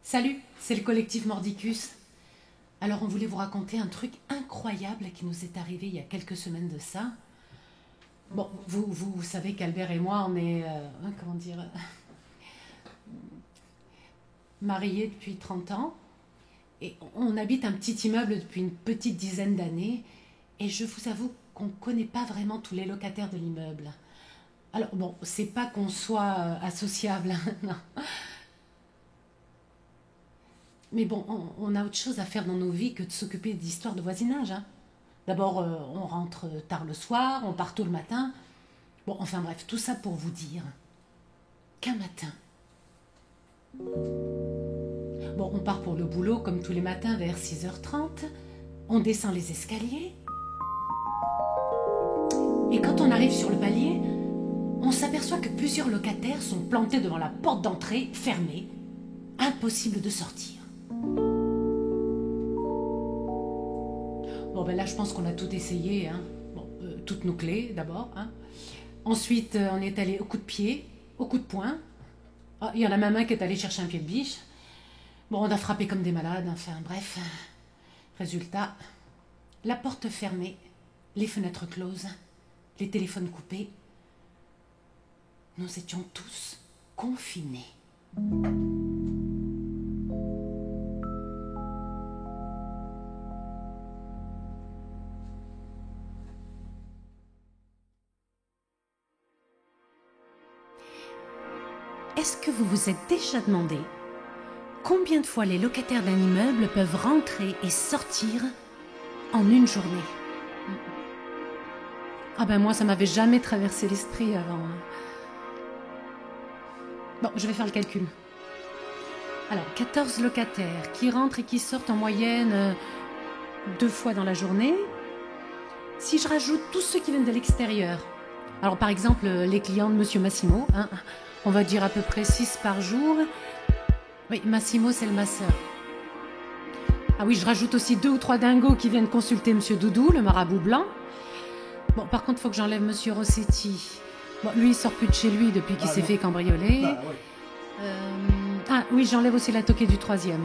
Salut, c'est le collectif Mordicus. Alors on voulait vous raconter un truc incroyable qui nous est arrivé il y a quelques semaines de ça. Bon, vous savez qu'Albert et moi, on est, comment dire, mariés depuis 30 ans. Et on habite un petit immeuble depuis une petite dizaine d'années. Et je vous avoue qu'on ne connaît pas vraiment tous les locataires de l'immeuble. Alors bon, c'est pas qu'on soit associable, non. Mais bon, on a autre chose à faire dans nos vies que de s'occuper d'histoires de voisinage. Hein. D'abord, on rentre tard le soir, on part tôt le matin. Bon, enfin bref, tout ça pour vous dire qu'un matin, bon, on part pour le boulot comme tous les matins vers 6h30. On descend les escaliers. Et quand on arrive sur le palier, on s'aperçoit que plusieurs locataires sont plantés devant la porte d'entrée, fermée. Impossible de sortir. Bon, ben là, je pense qu'on a tout essayé. Hein. Bon, toutes nos clés, d'abord. Hein. Ensuite, on est allé au coup de pied, au coup de poing. Ah, il y en a même un qui est allé chercher un pied de biche. Bon, on a frappé comme des malades. Enfin, bref. Résultat, la porte fermée, les fenêtres closes, les téléphones coupés. Nous étions tous confinés. Est-ce que vous vous êtes déjà demandé combien de fois les locataires d'un immeuble peuvent rentrer et sortir en une journée? Ah ben moi, ça m'avait jamais traversé l'esprit avant. Hein. Bon, je vais faire le calcul. Alors, 14 locataires qui rentrent et qui sortent en moyenne 2 fois dans la journée. Si je rajoute tous ceux qui viennent de l'extérieur, alors par exemple les clients de Monsieur Massimo, hein, on va dire à peu près 6 par jour. Oui, Massimo, c'est le masseur. Ah oui, je rajoute aussi 2 ou 3 dingos qui viennent consulter Monsieur Doudou, le marabout blanc. Bon, par contre, il faut que j'enlève Monsieur Rossetti. Bon, lui, il sort plus de chez lui depuis qu'il s'est fait cambrioler. Oui. Ah oui, j'enlève aussi la toquée du 3e.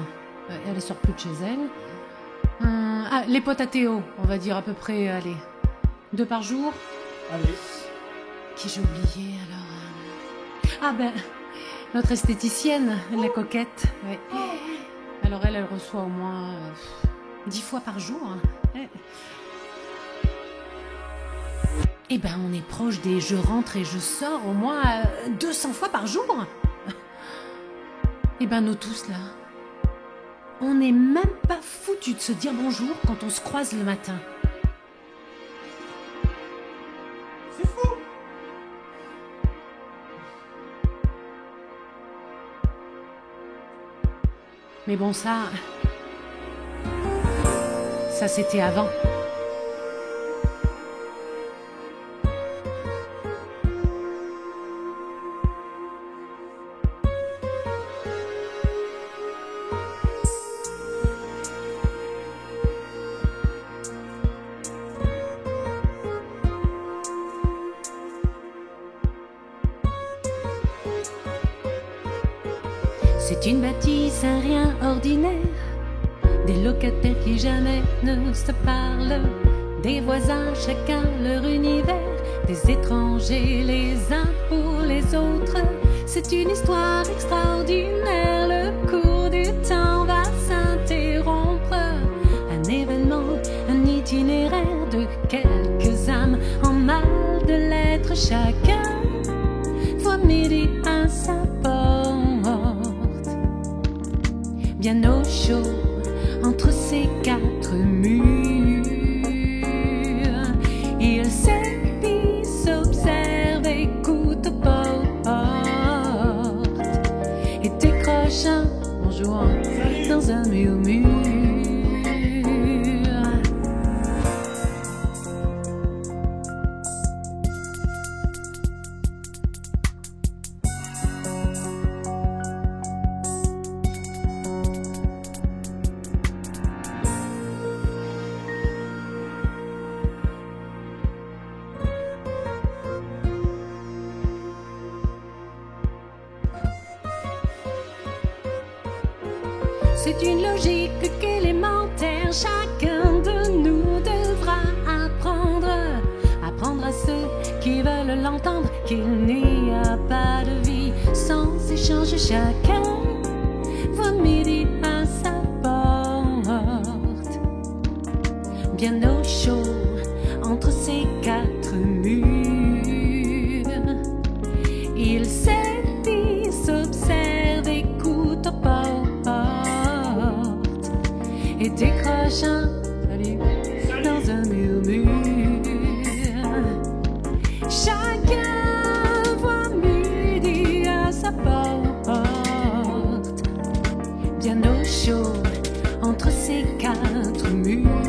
Elle sort plus de chez elle. Les potes à Théo, on va dire à peu près, allez, 2 par jour. Allez. Qui j'ai oublié alors? Ah ben, notre esthéticienne, la coquette. Ouais. Alors elle reçoit au moins 10 fois par jour. Hein. Eh ben, on est proche des je rentre et je sors au moins 200 fois par jour. Eh ben, nous tous là, on n'est même pas foutus de se dire bonjour quand on se croise le matin. C'est fou. Mais bon, ça c'était avant. C'est une bâtisse, un rien ordinaire. Des locataires qui jamais ne se parlent. Des voisins, chacun leur univers. Des étrangers, les uns pour les autres. C'est une histoire extraordinaire. Le cours du temps va s'interrompre. Un événement, un itinéraire de quelques âmes en mal de l'être. Chacun voit midi à sa porte. Bien au chaud entre ces 4 murs, il s'épie, s'observe, écoute aux portes et décroche un bonjour dans un murmure. C'est une logique qu'élémentaire, chacun de nous devra apprendre à ceux qui veulent l'entendre, qu'il n'y a pas de vie sans échange, chacun voit midi à sa porte, bien au chaud entre ces quatre murs. Il s'édit, s'observe, écoute aux portes et décroche un salut dans un murmure. Chacun voit midi à sa porte, bien au chaud entre ces quatre murs.